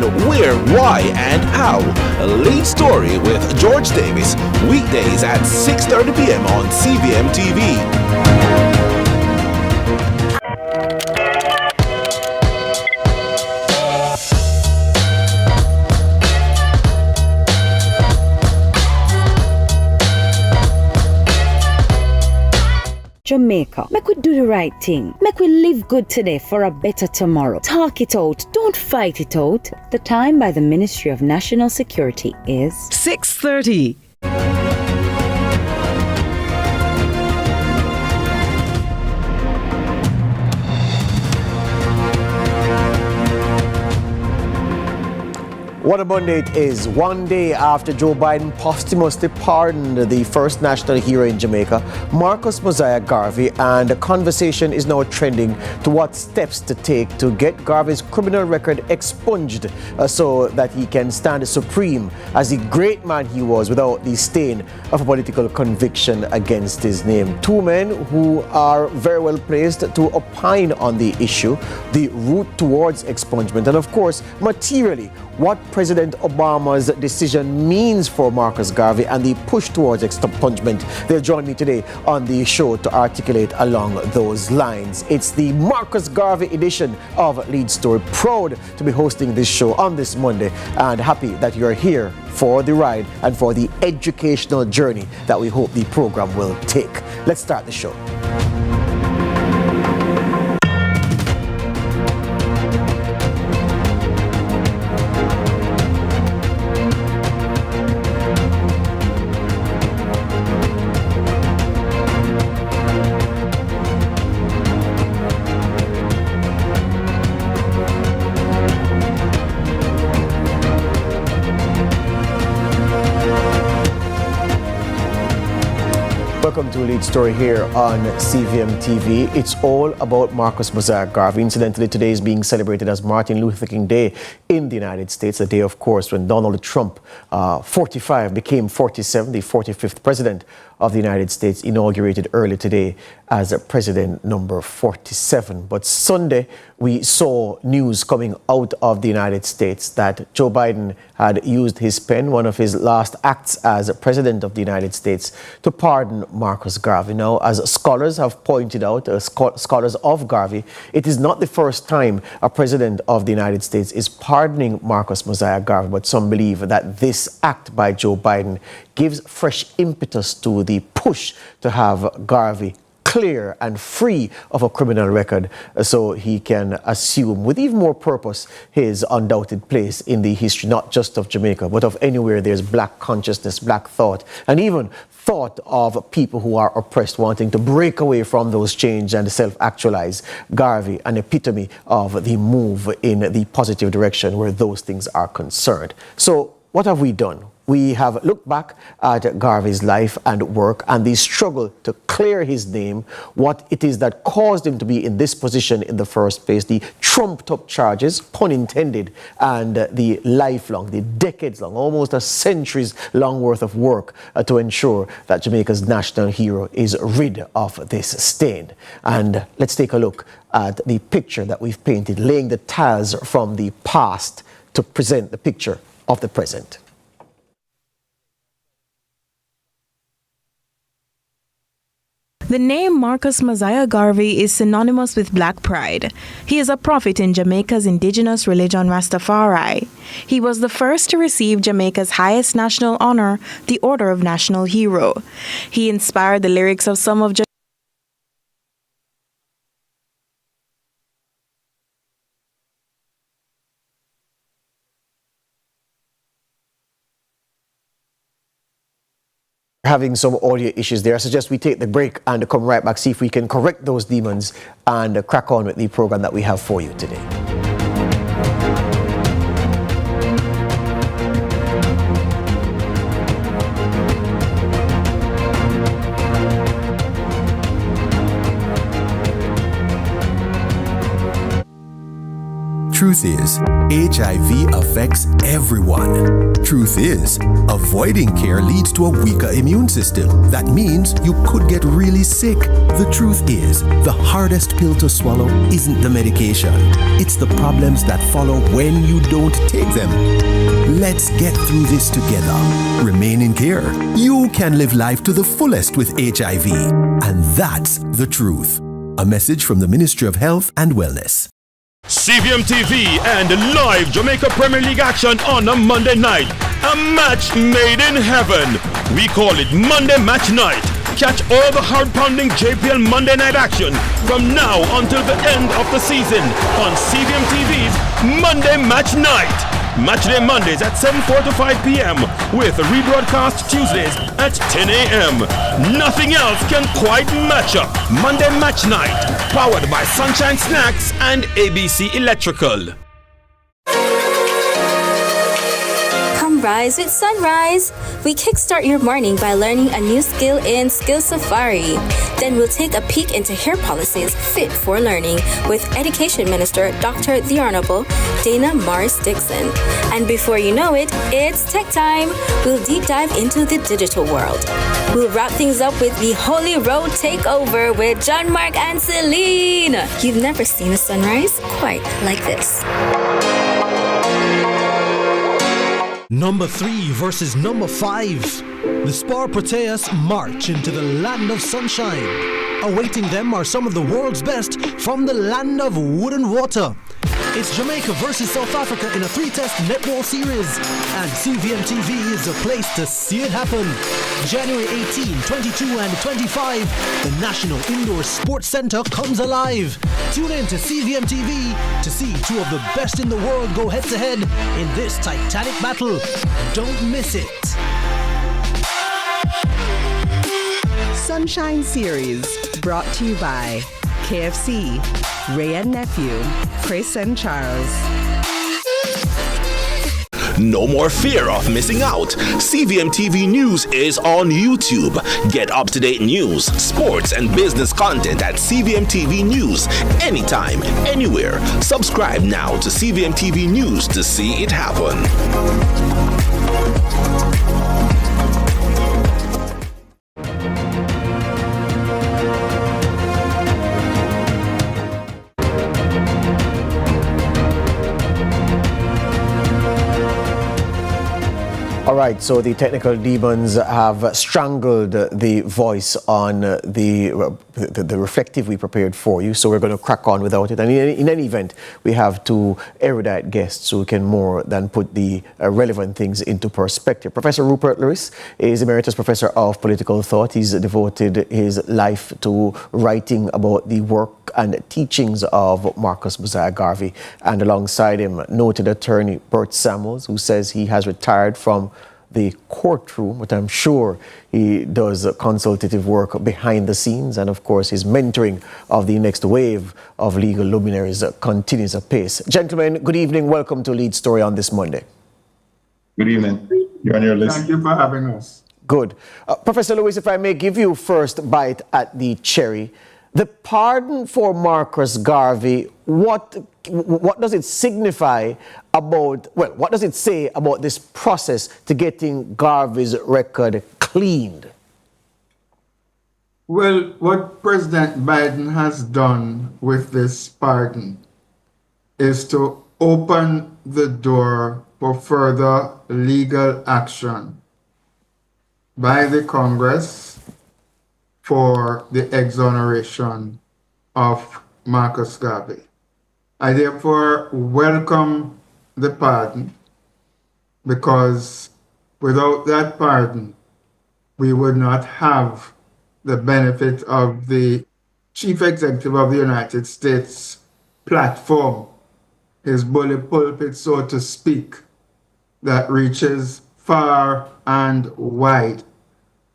when, where, why, and how. A lead story with George Davis. Weekdays at 6:30 p.m. on CVM TV. Jamaica, make we do the right thing. Make we live good today for a better tomorrow. Talk it out. Don't fight it out. The time by the Ministry of National Security is 6:30. What a Monday it is. One day after Joe Biden posthumously pardoned the first national hero in Jamaica, Marcus Mosiah Garvey, and the conversation is now trending to what steps to take to get Garvey's criminal record expunged so that he can stand supreme as the great man he was without the stain of a political conviction against his name. Two men who are very well placed to opine on the issue, the route towards expungement, and of course, materially, what President Obama's decision means for Marcus Garvey and the push towards expungement. They'll join me today on the show to articulate along those lines. It's the Marcus Garvey edition of Lead Story. Proud to be hosting this show on this Monday and happy that you're here for the ride and for the educational journey that we hope the program will take. Let's start the show. Welcome to Lead Story here on CVM TV. It's all about Marcus Mosiah Garvey. Incidentally, today is being celebrated as Martin Luther King Day in the United States, the day, of course, when Donald Trump, 45, became 47, the 45th president of the United States, inaugurated early today as president number 47. But Sunday, we saw news coming out of the United States that Joe Biden had used his pen, one of his last acts as president of the United States, to pardon Marcus Garvey. Now, as scholars have pointed out, scholars of Garvey, it is not the first time a president of the United States is pardoning Marcus Mosiah Garvey, but some believe that this act by Joe Biden gives fresh impetus to the push to have Garvey clear and free of a criminal record so he can assume with even more purpose his undoubted place in the history, not just of Jamaica, but of anywhere there's black consciousness, black thought, and even thought of people who are oppressed wanting to break away from those chains and self-actualize. Garvey, an epitome of the move in the positive direction where those things are concerned. So what have we done? We have looked back at Garvey's life and work and the struggle to clear his name, what it is that caused him to be in this position in the first place, the trumped-up charges, pun intended, and the lifelong, the decades-long, almost a centuries-long worth of work to ensure that Jamaica's national hero is rid of this stain. And let's take a look at the picture that we've painted, laying the tiles from the past to present the picture of the present. The name Marcus Mosiah Garvey is synonymous with black pride. He is a prophet in Jamaica's indigenous religion Rastafari. He was the first to receive Jamaica's highest national honor, the Order of National Hero. He inspired the lyrics of some of having some audio issues there. I suggest we take the break and come right back, see if we can correct those demons and crack on with the program that we have for you today. Truth is, HIV affects everyone. Truth is, avoiding care leads to a weaker immune system. That means you could get really sick. The truth is, the hardest pill to swallow isn't the medication. It's the problems that follow when you don't take them. Let's get through this together. Remain in care. You can live life to the fullest with HIV. And that's the truth. A message from the Ministry of Health and Wellness. CVM TV and live Jamaica Premier League action on a Monday night. A match made in heaven. We call it Monday Match Night. Catch all the hard-pounding JPL Monday night action from now until the end of the season on CVM TV's Monday Match Night. Matchday Mondays at 7:45 p.m. with rebroadcast Tuesdays at 10 a.m. Nothing else can quite match up. Monday Match Night, powered by Sunshine Snacks and ABC Electrical. Rise with Sunrise. We kickstart your morning by learning a new skill in Skill Safari. Then we'll take a peek into hair policies fit for learning with Education Minister Dr. The Honorable Dana Morris Dixon. And before you know it, it's tech time. We'll deep dive into the digital world. We'll wrap things up with the Holy Road Takeover with John Mark and Celine. You've never seen a sunrise quite like this. Number 3 versus number 5. The Spar Proteas march into the land of sunshine. Awaiting them are some of the world's best from the land of wood and water. It's Jamaica versus South Africa in a 3-test netball series. And CVM TV is the place to see it happen. January 18, 22 and 25, the National Indoor Sports Centre comes alive. Tune in to CVM TV to see two of the best in the world go head-to-head in this titanic battle. Don't miss it. Sunshine Series, brought to you by KFC, Ray and Nephew, Chris and Charles. No more fear of missing out. CVM TV News is on YouTube. Get up-to-date news, sports, and business content at CVM TV News anytime, anywhere. Subscribe now to CVM TV News to see it happen. All right, so the technical demons have strangled the voice on the reflective we prepared for you, so we're going to crack on without it. And in any event, we have two erudite guests who can more than put the relevant things into perspective. Professor Rupert Lewis is Emeritus Professor of Political Thought. He's devoted his life to writing about the work and teachings of Marcus Mosiah Garvey. And alongside him, noted attorney Bert Samuels, who says he has retired from the courtroom, but I'm sure he does consultative work behind the scenes. And of course, his mentoring of the next wave of legal luminaries continues apace. Gentlemen, good evening. Welcome to Lead Story on this Monday. Good evening. You're on your list. Thank you for having us. Good. Professor Lewis, if I may give you first bite at the cherry, the pardon for Marcus Garvey, what does it signify about, well, what does it say about this process to getting Garvey's record cleaned? Well, what President Biden has done with this pardon is to open the door for further legal action by the Congress for the exoneration of Marcus Garvey. I therefore welcome the pardon, because without that pardon, we would not have the benefit of the Chief Executive of the United States platform, his bully pulpit, so to speak, that reaches far and wide,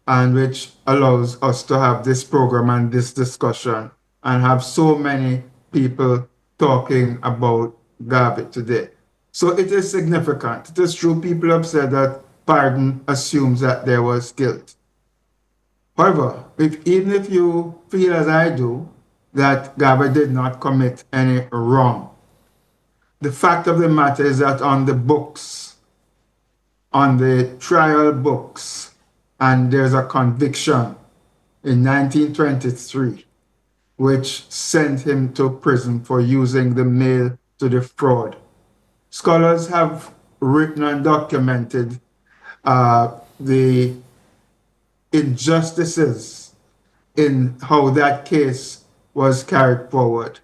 and which allows us to have this program and this discussion and have so many people talking about Garvey today. So it is significant. It is true, people have said that pardon assumes that there was guilt. However, even if you feel as I do, that Garvey did not commit any wrong, the fact of the matter is that on the books, on the trial books, and there's a conviction in 1923 which sent him to prison for using the mail to defraud. Scholars have written and documented the injustices in how that case was carried forward,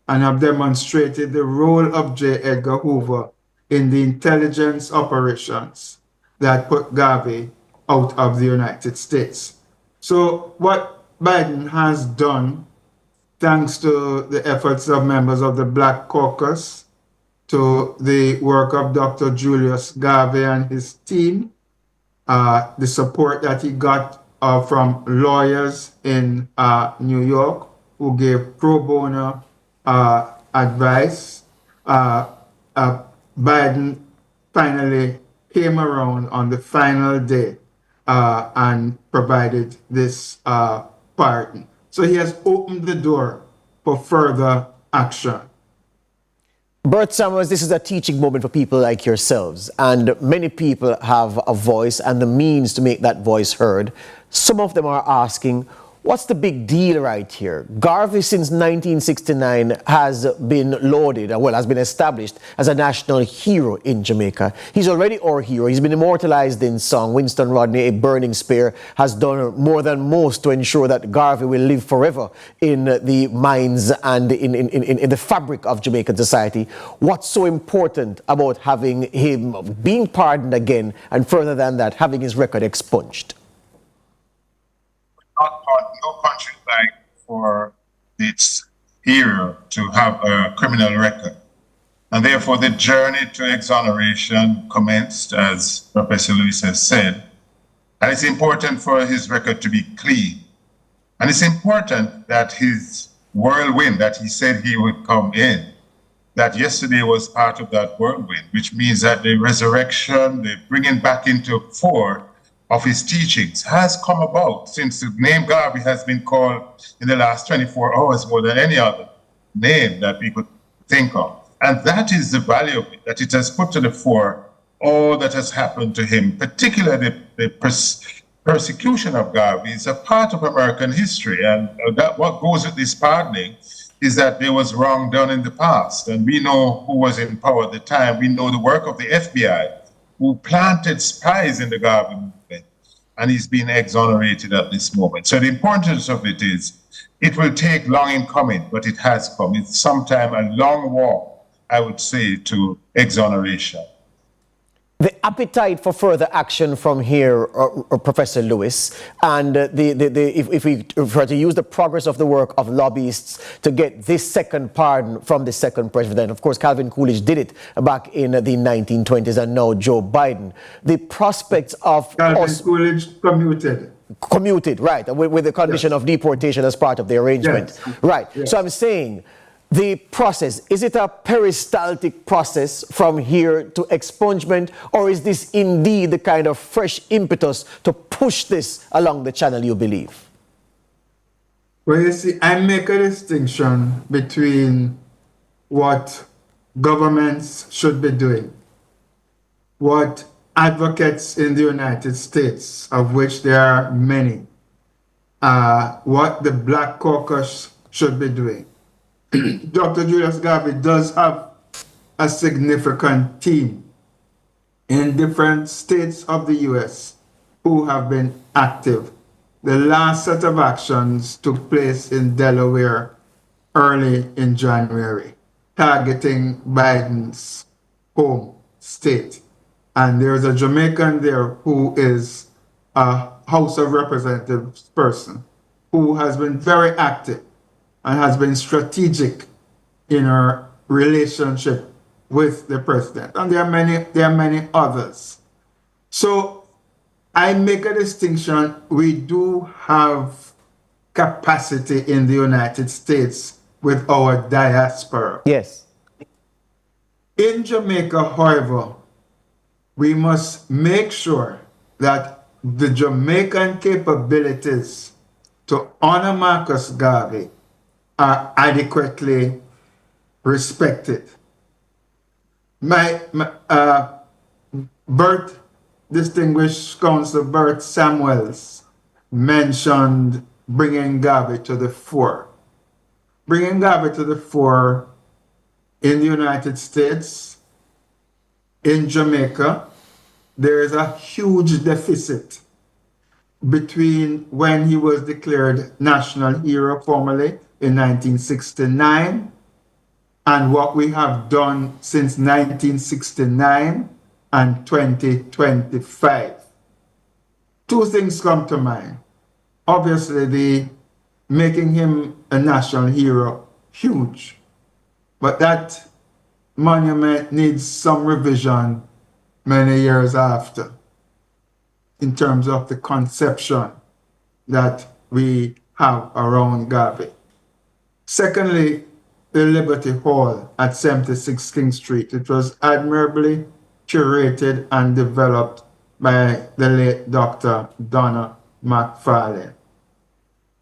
and have demonstrated the role of J. Edgar Hoover in the intelligence operations that put Garvey out of the United States. So what Biden has done, thanks to the efforts of members of the Black Caucus, to the work of Dr. Julius Garvey and his team, the support that he got from lawyers in New York who gave pro bono advice, Biden finally came around on the final day and provided this pardon. So he has opened the door for further action. Bert Samuels, this is a teaching moment for people like yourselves, and many people have a voice and the means to make that voice heard. Some of them are asking, what's the big deal right here? Garvey, since 1969, has been lauded, has been established as a national hero in Jamaica. He's already our hero. He's been immortalized in song. Winston Rodney, A Burning Spear, has done more than most to ensure that Garvey will live forever in the minds and in the fabric of Jamaican society. What's so important about having him being pardoned again, and further than that, having his record expunged? No country like for its hero to have a criminal record. And therefore the journey to exoneration commenced, as Professor Lewis has said. And it's important for his record to be clean. And it's important that his whirlwind that he said he would come in, that yesterday was part of that whirlwind, which means that the resurrection, the bringing back into fore of his teachings has come about since the name Garvey has been called in the last 24 hours more than any other name that we could think of. And that is the value of it, that it has put to the fore all that has happened to him, particularly the persecution of Garvey is a part of American history. And that what goes with this pardoning is that there was wrong done in the past. And we know who was in power at the time. We know the work of the FBI, who planted spies in the Garvey movement, and he's been exonerated at this moment. So the importance of it is, it will take long in coming, but it has come. It's sometimes a long walk, I would say, to exoneration. The appetite for further action from here, Professor Lewis, and if we try to use the progress of the work of lobbyists to get this second pardon from the second president, of course, Calvin Coolidge did it back in the 1920s, and now Joe Biden. The prospects of Calvin Coolidge commuted, right, with the condition of deportation as part of the arrangement. Yes. Right. Yes. So I'm saying, the process, is it a peristaltic process from here to expungement, or is this indeed the kind of fresh impetus to push this along the channel, you believe? Well, you see, I make a distinction between what governments should be doing, what advocates in the United States, of which there are many, what the Black Caucus should be doing. Dr. Julius Garvey does have a significant team in different states of the U.S. who have been active. The last set of actions took place in Delaware early in January, targeting Biden's home state. And there's a Jamaican there who is a House of Representatives person who has been very active and has been strategic in her relationship with the president. And there are many others. So I make a distinction. We do have capacity in the United States with our diaspora. Yes. In Jamaica, however, we must make sure that the Jamaican capabilities to honor Marcus Garvey are adequately respected. Bert, distinguished Council Bert Samuels, mentioned bringing Garvey to the fore. Bringing Garvey to the fore in the United States, in Jamaica, there is a huge deficit between when he was declared national hero formally in 1969 and what we have done since 1969 and 2025. Two things come to mind. Obviously, the making him a national hero, huge. But that monument needs some revision many years after in terms of the conception that we have around Garvey. Secondly, the Liberty Hall at 76 King Street. It was admirably curated and developed by the late Dr. Donna McFarlane.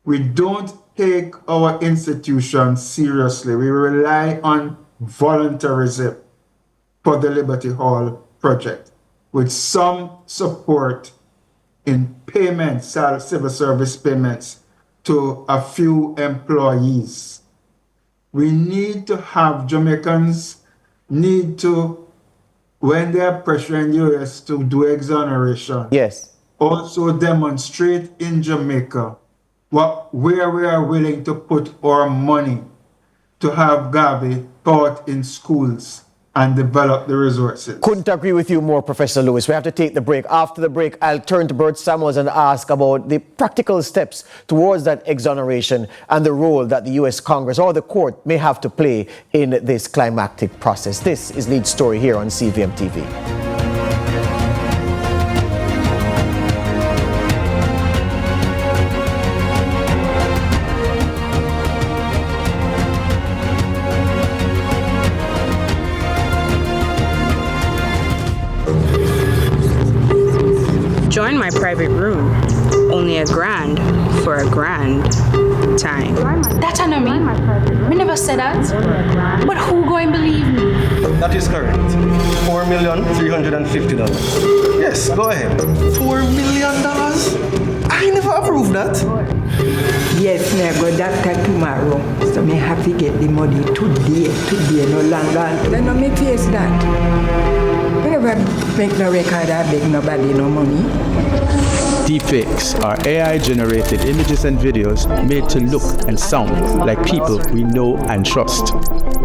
We don't take our institutions seriously. We rely on voluntarism for the Liberty Hall project, with some support in payments, civil service payments to a few employees. We need to have Jamaicans need to, when they are pressuring the US to do exoneration, Yes. also demonstrate in Jamaica where we are willing to put our money to have Garvey taught in schools and develop the resources. Couldn't agree with you more, Professor Lewis. We have to take the break. After the break, I'll turn to Bert Samuels and ask about the practical steps towards that exoneration and the role that the U.S. Congress or the court may have to play in this climactic process. This is Lead Story here on CVM TV. Join my private room. Only $1,000 for a grand time. That I know me. We never said that. But who going to believe me? That is correct. $4,350,000. Yes, go ahead. $4 million? I never approved that. Yes, me go doctor tomorrow. So me have to get the money today no longer. Then no me face that. We never make no record, I beg nobody no money. Deepfakes are AI-generated images and videos made to look and sound like people we know and trust.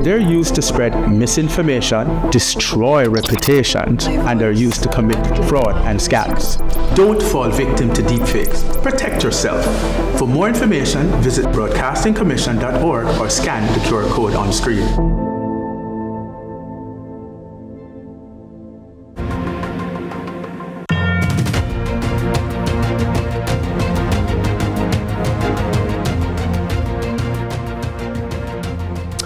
They're used to spread misinformation, destroy reputations, and are used to commit fraud and scams. Don't fall victim to deepfakes. Protect yourself. For more information, visit broadcastingcommission.org or scan the QR code on screen.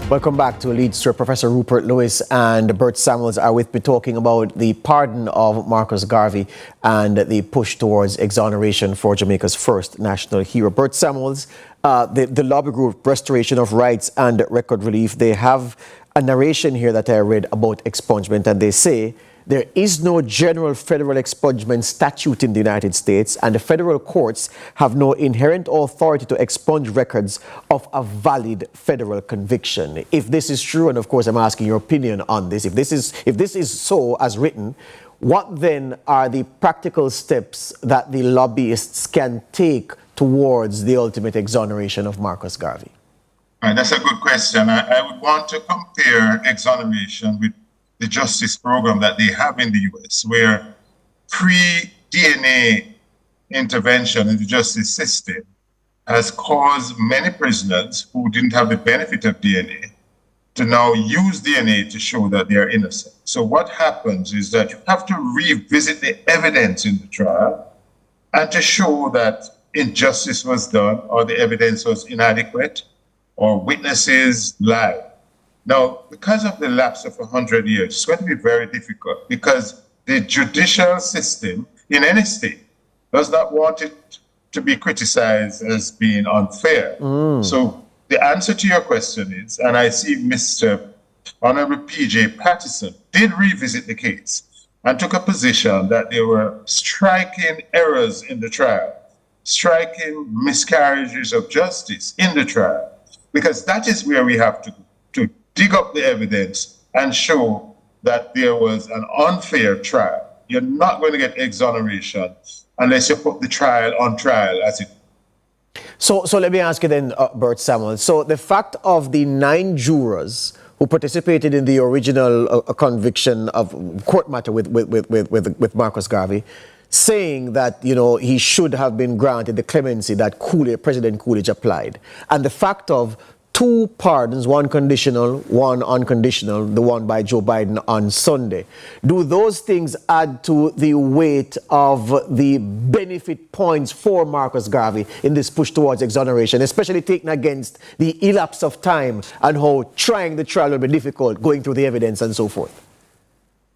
Welcome back to Lead Story. Professor Rupert Lewis and Bert Samuels are with me talking about the pardon of Marcus Garvey and the push towards exoneration for Jamaica's first national hero. Bert Samuels, the lobby group Restoration of Rights and Record Relief, they have a narration here that I read about expungement, and they say there is no general federal expungement statute in the United States, and the federal courts have no inherent authority to expunge records of a valid federal conviction. If this is true, and of course I'm asking your opinion on this, if this is so as written, what then are the practical steps that the lobbyists can take towards the ultimate exoneration of Marcus Garvey? Right, that's a good question. I would want to compare exoneration with the justice program that they have in the US, where pre-DNA intervention in the justice system has caused many prisoners who didn't have the benefit of DNA to now use DNA to show that they are innocent. So what happens is that you have to revisit the evidence in the trial and to show that injustice was done or the evidence was inadequate or witnesses lied. Now, because of the lapse of 100 years, it's going to be very difficult because the judicial system in any state does not want it to be criticized as being unfair. So the answer to your question is, and I see Mr. Honorable P.J. Patterson, did revisit the case and took a position that there were striking errors in the trial, striking miscarriages of justice in the trial, because that is where we have to dig up the evidence and show that there was an unfair trial. You're not going to get exoneration unless you put the trial on trial as it. So let me ask you then, Bert Samuel. So the fact of the 9 jurors who participated in the original conviction of court matter with Marcus Garvey, saying that, you know, he should have been granted the clemency that President Coolidge applied, and the fact of 2 pardons, one conditional, one unconditional, the one by Joe Biden on Sunday. Do those things add to the weight of the benefit points for Marcus Garvey in this push towards exoneration, especially taken against the elapse of time and how trying the trial will be difficult, going through the evidence and so forth?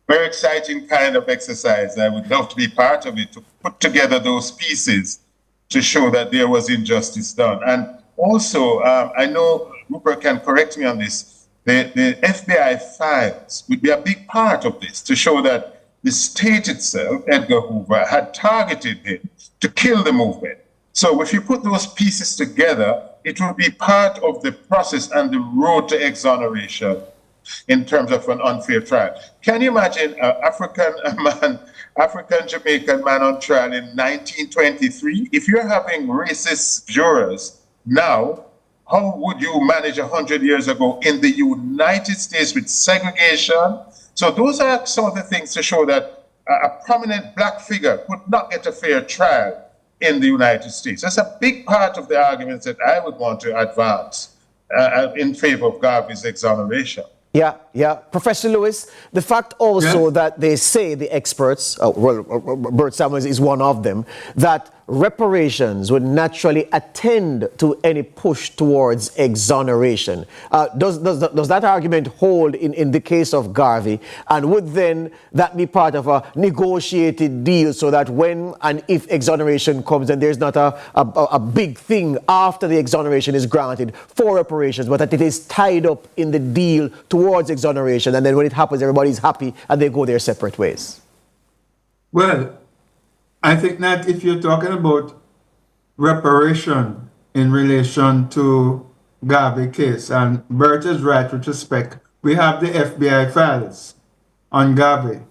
Very exciting kind of exercise. I would love to be part of it, to put together those pieces to show that there was injustice done. And also, I know Rupert can correct me on this, the FBI files would be a big part of this to show that the state itself, Edgar Hoover, had targeted him to kill the movement. So if you put those pieces together, it will be part of the process and the road to exoneration in terms of an unfair trial. Can you imagine an African-Jamaican man on trial in 1923? If you're having racist jurors now, how would you manage 100 years ago in the United States with segregation? So those are some of the things to show that a prominent black figure could not get a fair trial in the United States. That's a big part of the arguments that I would want to advance in favor of Garvey's exoneration. Yeah. Professor Lewis, the fact also that they say, the experts, Bert Samuels is one of them, that reparations would naturally attend to any push towards exoneration. Does that argument hold in the case of Garvey? And would then that be part of a negotiated deal so that when and if exoneration comes, then there's not a big thing after the exoneration is granted for reparations, but that it is tied up in the deal towards exoneration, and then when it happens, everybody's happy and they go their separate ways? Well, I think that if you're talking about reparation in relation to Garvey case, and Bert is right with respect, we have the FBI files on Garvey.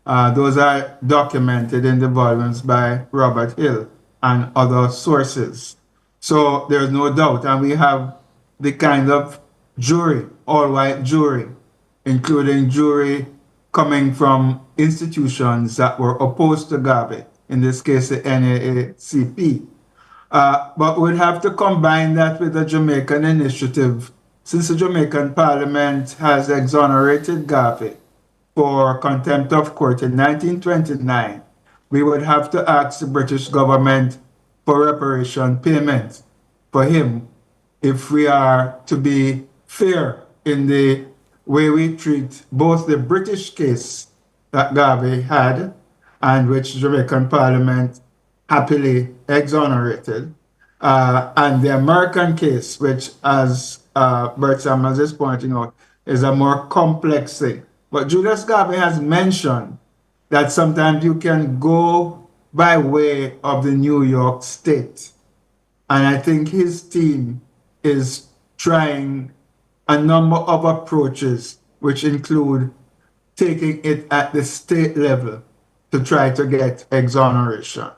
Those are documented in the volumes by Robert Hill and other sources. So there's no doubt. And we have the kind of jury, all-white jury, including jury coming from institutions that were opposed to Garvey, in this case the NAACP. But we'd have to combine that with the Jamaican initiative. Since the Jamaican Parliament has exonerated Garvey for contempt of court in 1929, we would have to ask the British government for reparation payment for him if we are to be fair in the way we treat both the British case that Garvey had and which the Jamaican Parliament happily exonerated, and the American case, which, as Bert Samuels is pointing out, is a more complex thing. But Julius Garvey has mentioned that sometimes you can go by way of the New York state. And I think his team is trying a number of approaches, which include taking it at the state level to try to get exoneration.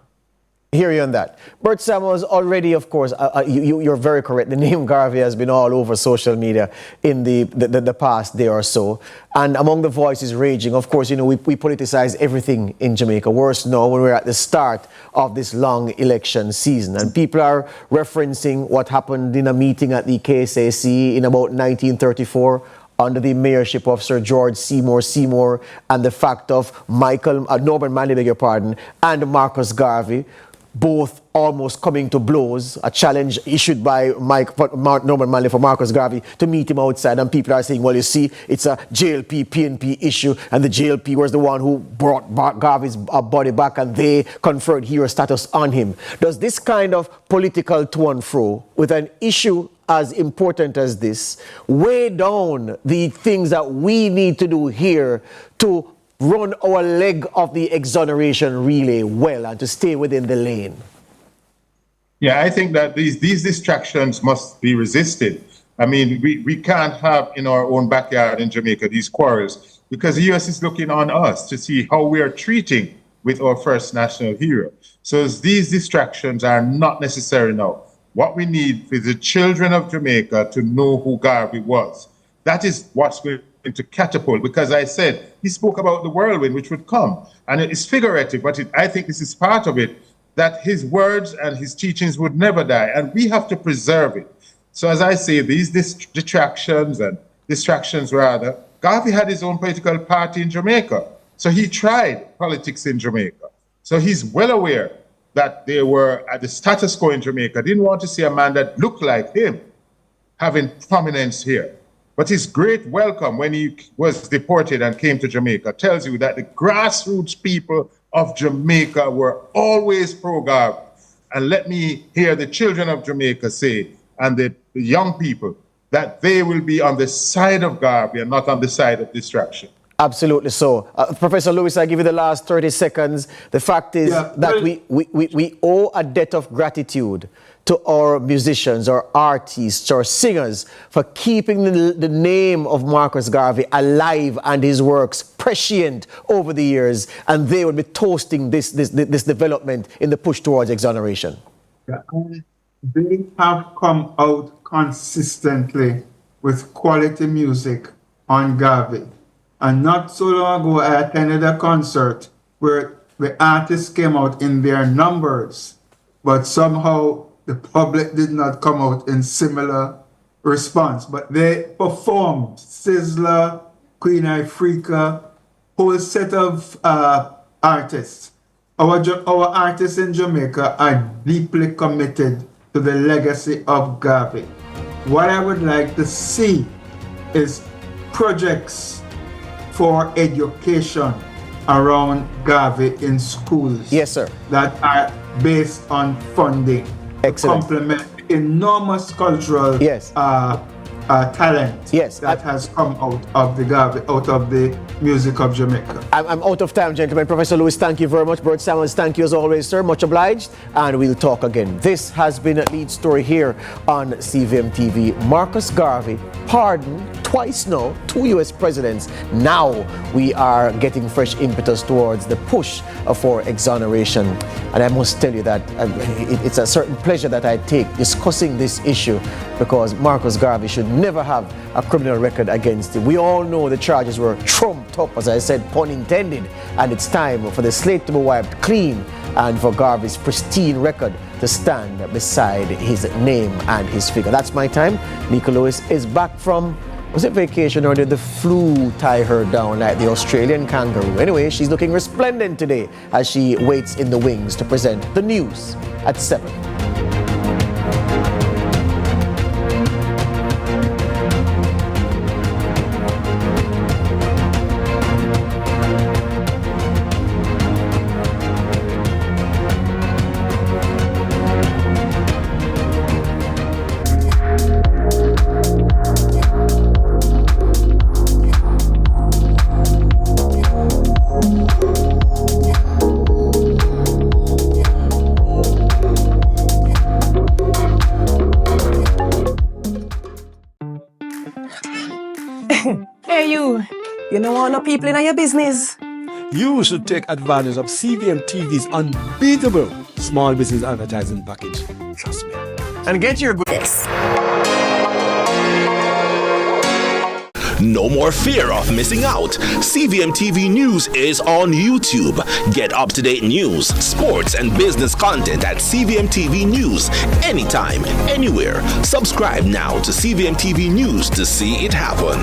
Hear you on that. Bert Samuels, already, of course, you're very correct. The name Garvey has been all over social media in the past day or so. And among the voices raging, of course, you know, we politicize everything in Jamaica. Worse now when we're at the start of this long election season. And people are referencing what happened in a meeting at the KSAC in about 1934 under the mayorship of Sir George Seymour and the fact of Norman Manley, beg your pardon, and Marcus Garvey, both almost coming to blows, a challenge issued by Norman Manley for Marcus Garvey to meet him outside. And people are saying, well, you see, it's a JLP, PNP issue, and the JLP was the one who brought Garvey's body back, and they conferred hero status on him. Does this kind of political to and fro with an issue as important as this weigh down the things that we need to do here to run our leg of the exoneration really well and to stay within the lane? Yeah, I think that these distractions must be resisted. I mean, we can't have in our own backyard in Jamaica these quarrels, because the U.S. is looking on us to see how we are treating with our first national hero. So these distractions are not necessary now. What we need is the children of Jamaica to know who Garvey was. That is what's going to catapult, because I said he spoke about the whirlwind which would come, and it's figurative, but I think this is part of it, that his words and his teachings would never die, and we have to preserve it. So as I say, these distractions, Garvey had his own political party in Jamaica. So he tried politics in Jamaica. So he's well aware that they were at the status quo in Jamaica, didn't want to see a man that looked like him having prominence here. But his great welcome when he was deported and came to Jamaica tells you that the grassroots people of Jamaica were always pro-Garvey. And let me hear the children of Jamaica say, and the young people, that they will be on the side of Garvey and not on the side of distraction. Absolutely so. Professor Lewis, I give you the last 30 seconds. The fact is that we owe a debt of gratitude to our musicians, our artists, our singers for keeping the name of Marcus Garvey alive and his works prescient over the years, and they will be toasting this development in the push towards exoneration. They have come out consistently with quality music on Garvey. And not so long ago, I attended a concert where the artists came out in their numbers, but somehow the public did not come out in similar response. But they performed Sizzler, Queen Ifrica, whole set of artists. Our artists in Jamaica are deeply committed to the legacy of Garvey. What I would like to see is projects for education around Garvey in schools. Yes, sir. That are based on funding. Excellent. To complement enormous cultural talent that has come out of the Garvey, out of the music of Jamaica. I'm out of time, gentlemen. Professor Lewis, thank you very much. Bert Samuels, thank you as always, sir. Much obliged. And we'll talk again. This has been a lead story here on CVM TV. Marcus Garvey, pardoned twice now, 2 U.S. presidents. Now we are getting fresh impetus towards the push for exoneration. And I must tell you that it's a certain pleasure that I take discussing this issue, because Marcus Garvey should never have a criminal record against him. We all know the charges were trumped up, as I said, pun intended, and it's time for the slate to be wiped clean and for Garvey's pristine record to stand beside his name and his figure. That's my time. Nika Lewis is back from, was it vacation, or did the flu tie her down like the Australian kangaroo? Anyway, she's looking resplendent today as she waits in the wings to present the news at 7. You know all the people in your business. You should take advantage of CVM TV's unbeatable small business advertising package. Trust me. And get your No more fear of missing out. CVM TV News is on YouTube. Get up-to-date news, sports, and business content at CVM TV News anytime, anywhere. Subscribe now to CVM TV News to see it happen.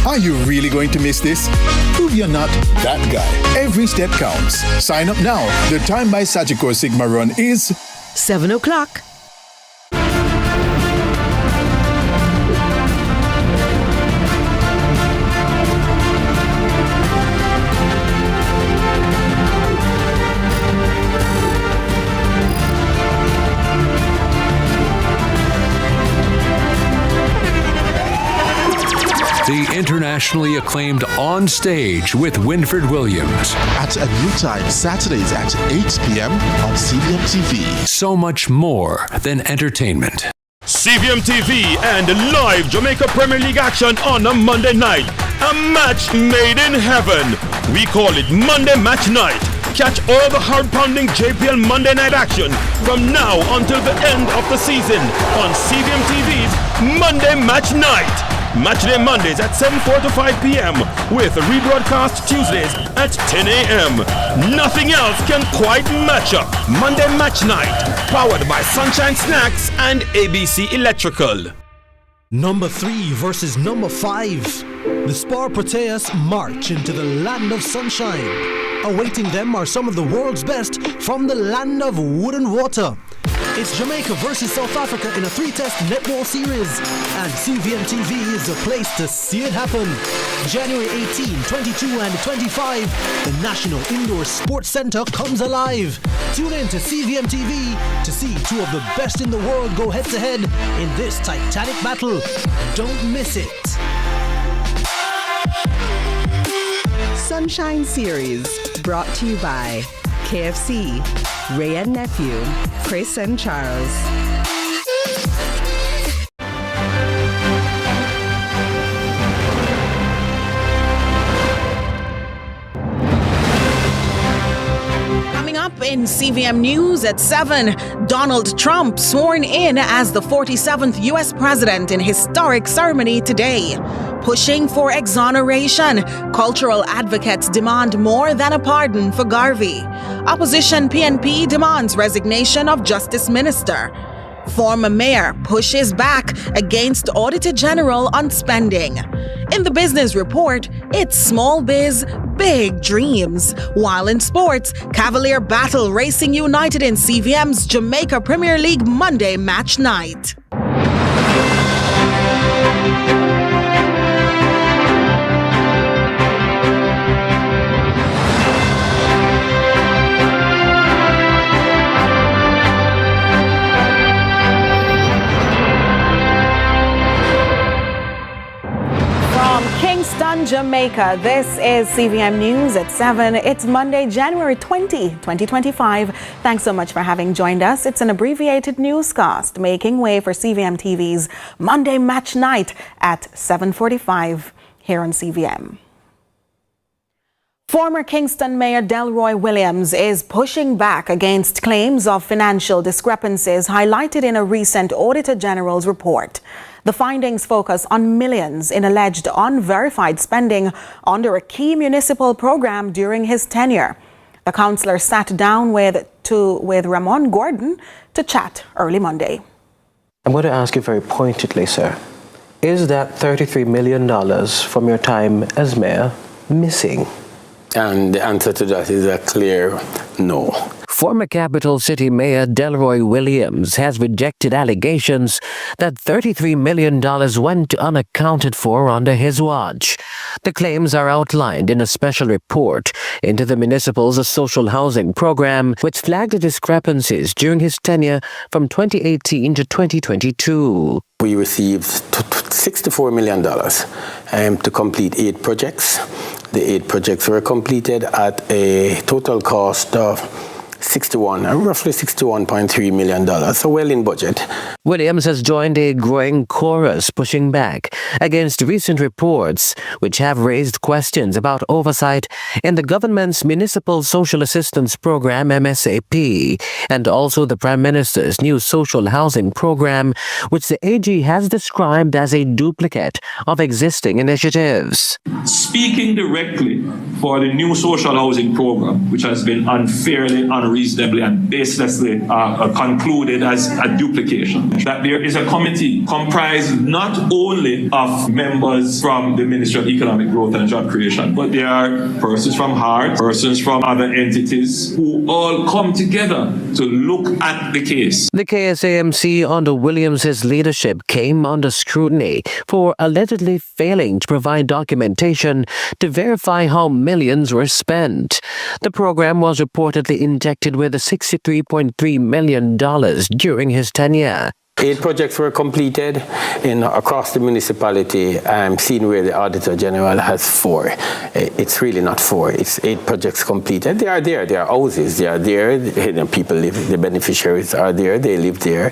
Are you really going to miss this? Prove you're not that guy. Every step counts. Sign up now. The time by Sagicor Sigma run is 7 o'clock. internationally acclaimed On Stage with Winford Williams. At a new time, Saturdays at 8 p.m. on CVM TV. So much more than entertainment. CVM TV and live Jamaica Premier League action on a Monday night. A match made in heaven. We call it Monday Match Night. Catch all the heart-pounding JPL Monday night action from now until the end of the season on CVM TV's Monday Match Night. Matchday Mondays at 7:45 p.m. with rebroadcast Tuesdays at 10 a.m. Nothing else can quite match up. Monday Match Night, powered by Sunshine Snacks and ABC Electrical. Number 3 versus number 5. The Spar Proteas march into the land of sunshine. Awaiting them are some of the world's best from the land of wood and water. It's Jamaica versus South Africa in a 3-test netball series, and CVM TV is the place to see it happen. January 18, 22 and 25, the National Indoor Sports Centre comes alive. Tune in to CVM TV to see two of the best in the world go head-to-head in this titanic battle. Don't miss it. Sunshine Series, brought to you by KFC, Ray and Nephew, Chris and Charles. Coming up in CVM News at 7, Donald Trump sworn in as the 47th U.S. president in historic ceremony today. Pushing for exoneration, cultural advocates demand more than a pardon for Garvey. Opposition PNP demands resignation of Justice Minister. Former mayor pushes back against Auditor General on spending. In the business report, it's small biz, big dreams. While in sports, Cavalier battle Racing United in CVM's Jamaica Premier League Monday Match Night. Kingston, Jamaica. This is CVM News at 7. It's Monday, January 20, 2025. Thanks so much for having joined us. It's an abbreviated newscast making way for CVM TV's Monday Match Night at 7:45 here on CVM. Former Kingston Mayor Delroy Williams is pushing back against claims of financial discrepancies highlighted in a recent Auditor General's report. The findings focus on millions in alleged unverified spending under a key municipal program during his tenure. The councillor sat down with Ramon Gordon to chat early Monday. I'm going to ask you very pointedly, sir. Is that $33 million from your time as mayor missing? And the answer to that is a clear no. Former Capital City Mayor Delroy Williams has rejected allegations that $33 million went unaccounted for under his watch. The claims are outlined in a special report into the municipal's social housing program, which flagged the discrepancies during his tenure from 2018 to 2022. We received $64 million to complete 8 projects. The 8 projects were completed at a total cost of roughly $61.3 million, so well in budget. Williams has joined a growing chorus pushing back against recent reports which have raised questions about oversight in the government's Municipal Social Assistance Program, MSAP, and also the Prime Minister's new social housing program, which the AG has described as a duplicate of existing initiatives. Speaking directly for the new social housing program, which has been unfairly, unreasonably and baselessly concluded as a duplication. That there is a committee comprised not only of members from the Ministry of Economic Growth and Job Creation, but there are persons from HART, persons from other entities who all come together to look at the case. The KSAMC under Williams' leadership came under scrutiny for allegedly failing to provide documentation to verify how millions were spent. The program was reportedly injected with $63.3 million during his tenure. 8 projects were completed across the municipality. I'm seeing where the Auditor General has 4. It's really not 4. It's 8 projects completed. They are there. They are houses. They are there. People live. The beneficiaries are there. They live there.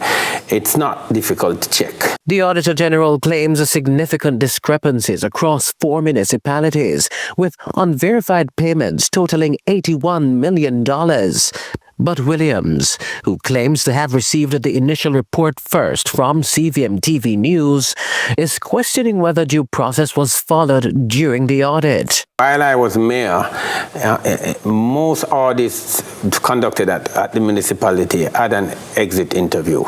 It's not difficult to check. The Auditor General claims significant discrepancies across 4 municipalities, with unverified payments totaling $81 million. But Williams, who claims to have received the initial report first from CVM TV News, is questioning whether due process was followed during the audit. While I was mayor, most audits conducted at the municipality had an exit interview.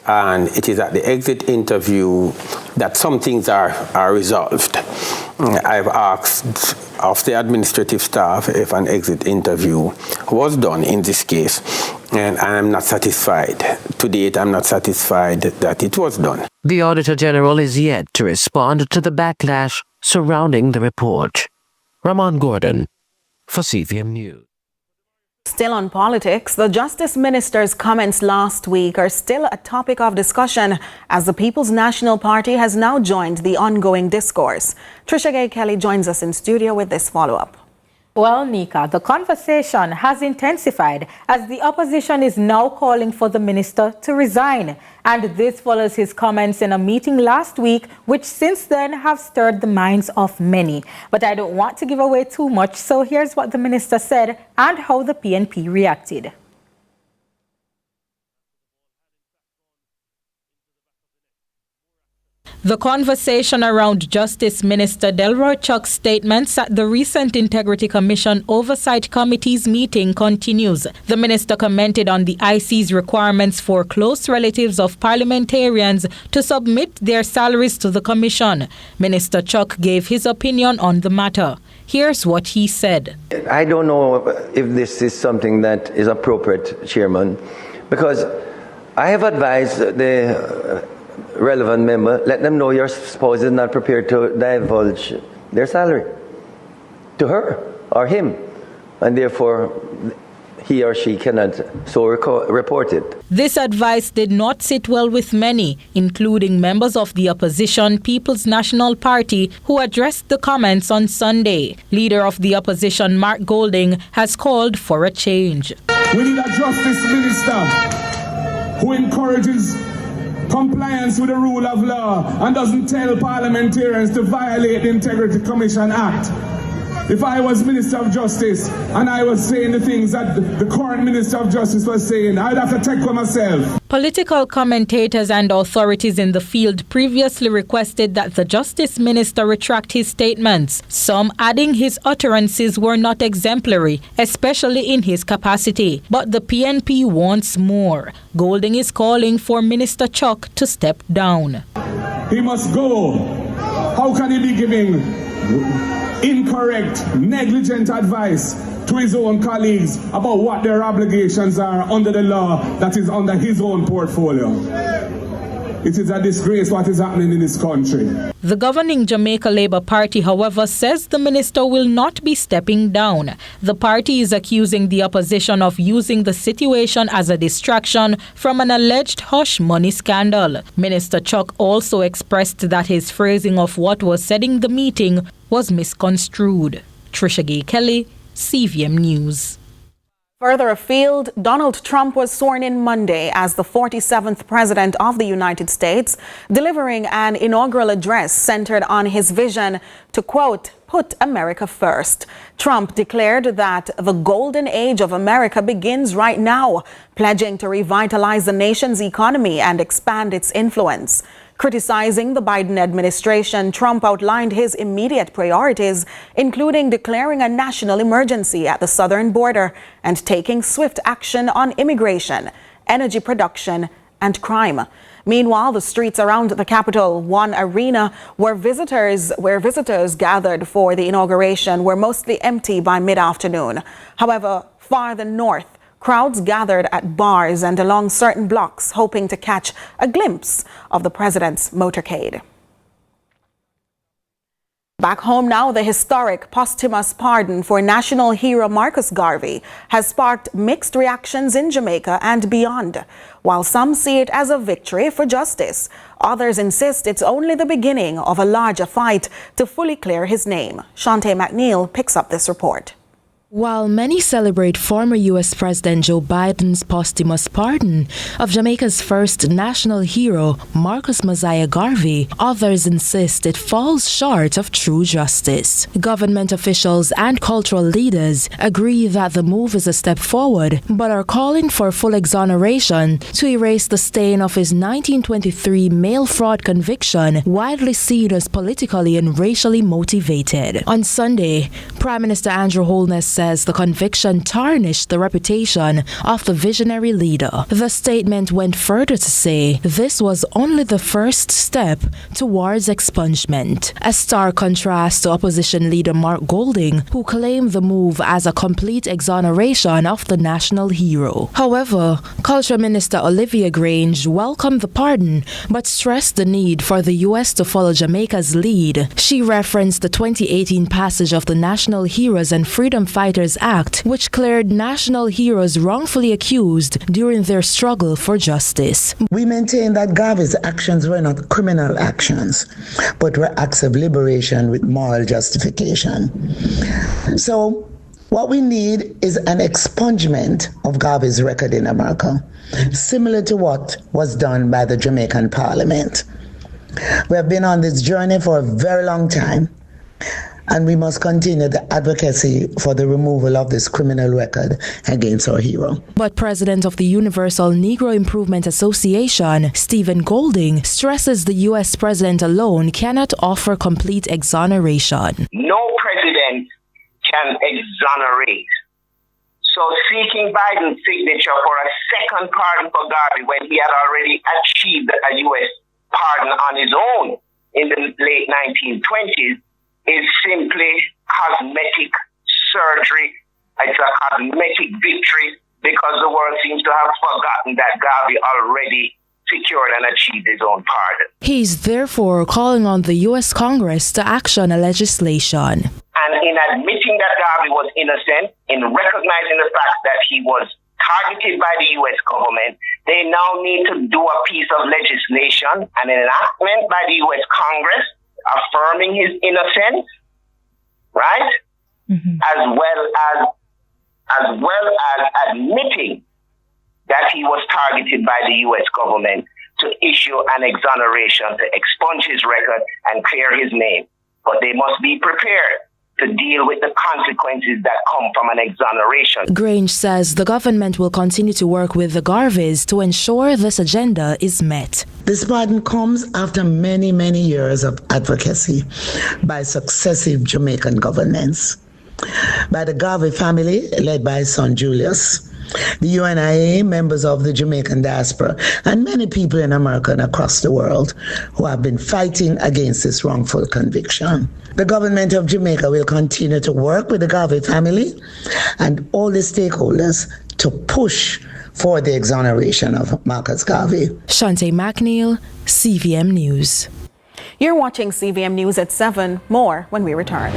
And it is at the exit interview that some things are resolved. I've asked of the administrative staff if an exit interview was done in this case, and I'm not satisfied. To date, I'm not satisfied that it was done. The Auditor General is yet to respond to the backlash surrounding the report. Ramon Gordon for CVM News. Still on politics, the Justice Minister's comments last week are still a topic of discussion as the People's National Party has now joined the ongoing discourse. Trisha Gay Kelly joins us in studio with this follow-up. Well, Nika, the conversation has intensified as the opposition is now calling for the minister to resign. And this follows his comments in a meeting last week, which since then have stirred the minds of many. But I don't want to give away too much, so here's what the minister said and how the PNP reacted. The conversation around Justice Minister Delroy Chuck's statements at the recent Integrity Commission Oversight Committee's meeting continues. The minister commented on the IC's requirements for close relatives of parliamentarians to submit their salaries to the commission. Minister Chuck gave his opinion on the matter. Here's what he said. I don't know if this is something that is appropriate, Chairman, because I have advised the relevant member, let them know your spouse is not prepared to divulge their salary to her or him, and therefore he or she cannot so report it. This advice did not sit well with many, including members of the opposition People's National Party, who addressed the comments on Sunday. Leader of the opposition, Mark Golding, has called for a change. We need a justice minister who encourages compliance with the rule of law and doesn't tell parliamentarians to violate the Integrity Commission Act. If I was Minister of Justice and I was saying the things that the current Minister of Justice was saying, I'd have to take for myself. Political commentators and authorities in the field previously requested that the Justice Minister retract his statements, some adding his utterances were not exemplary, especially in his capacity. But the PNP wants more. Golding is calling for Minister Chuck to step down. He must go. How can he be giving incorrect, negligent advice to his own colleagues about what their obligations are under the law that is under his own portfolio? It is a disgrace what is happening in this country. The governing Jamaica Labour Party, however, says the minister will not be stepping down. The party is accusing the opposition of using the situation as a distraction from an alleged hush money scandal. Minister Chuck also expressed that his phrasing of what was said in the meeting was misconstrued. Trisha Gay Kelly, CVM News. Further afield, Donald Trump was sworn in Monday as the 47th President of the United States, delivering an inaugural address centered on his vision to, quote, put America first. Trump declared that the golden age of America begins right now, pledging to revitalize the nation's economy and expand its influence. Criticizing the Biden administration, Trump outlined his immediate priorities, including declaring a national emergency at the southern border and taking swift action on immigration, energy production, and crime. Meanwhile, the streets around the Capital One Arena where visitors gathered for the inauguration were mostly empty by mid-afternoon. However, farther north, crowds gathered at bars and along certain blocks, hoping to catch a glimpse of the president's motorcade. Back home now, the historic posthumous pardon for national hero Marcus Garvey has sparked mixed reactions in Jamaica and beyond. While some see it as a victory for justice, others insist it's only the beginning of a larger fight to fully clear his name. Shante McNeil picks up this report. While many celebrate former U.S. President Joe Biden's posthumous pardon of Jamaica's first national hero, Marcus Mosiah Garvey, others insist it falls short of true justice. Government officials and cultural leaders agree that the move is a step forward, but are calling for full exoneration to erase the stain of his 1923 mail fraud conviction, widely seen as politically and racially motivated. On Sunday, Prime Minister Andrew Holness said the conviction tarnished the reputation of the visionary leader. The statement went further to say this was only the first step towards expungement, a stark contrast to opposition leader Mark Golding, who claimed the move as a complete exoneration of the national hero. However, Culture Minister Olivia Grange welcomed the pardon but stressed the need for the U.S. to follow Jamaica's lead. She referenced the 2018 passage of the National Heroes and Freedom Fighters Act, which cleared national heroes wrongfully accused during their struggle for justice. We maintain that Garvey's actions were not criminal actions, but were acts of liberation with moral justification. So what we need is an expungement of Garvey's record in America, similar to what was done by the Jamaican Parliament. We have been on this journey for a very long time, and we must continue the advocacy for the removal of this criminal record against our hero. But President of the Universal Negro Improvement Association, Stephen Golding, stresses the U.S. president alone cannot offer complete exoneration. No president can exonerate. So seeking Biden's signature for a second pardon for Garvey when he had already achieved a U.S. pardon on his own in the late 1920s is simply cosmetic surgery. It's a cosmetic victory because the world seems to have forgotten that Garvey already secured and achieved his own pardon. He's therefore calling on the U.S. Congress to action a legislation. And in admitting that Garvey was innocent, in recognizing the fact that he was targeted by the U.S. government, they now need to do a piece of legislation, an enactment by the U.S. Congress affirming his innocence, right? As well as admitting that he was targeted by the U.S. government to issue an exoneration to expunge his record and clear his name. But they must be prepared to deal with the consequences that come from an exoneration. Grange says the government will continue to work with the Garveys to ensure this agenda is met. This pardon comes after many, many years of advocacy by successive Jamaican governments, by the Garvey family, led by his son Julius, the UNIA, members of the Jamaican diaspora, and many people in America and across the world who have been fighting against this wrongful conviction. The government of Jamaica will continue to work with the Garvey family and all the stakeholders to push for the exoneration of Marcus Garvey. Shante McNeil, CVM News. You're watching CVM News at 7. More when we return.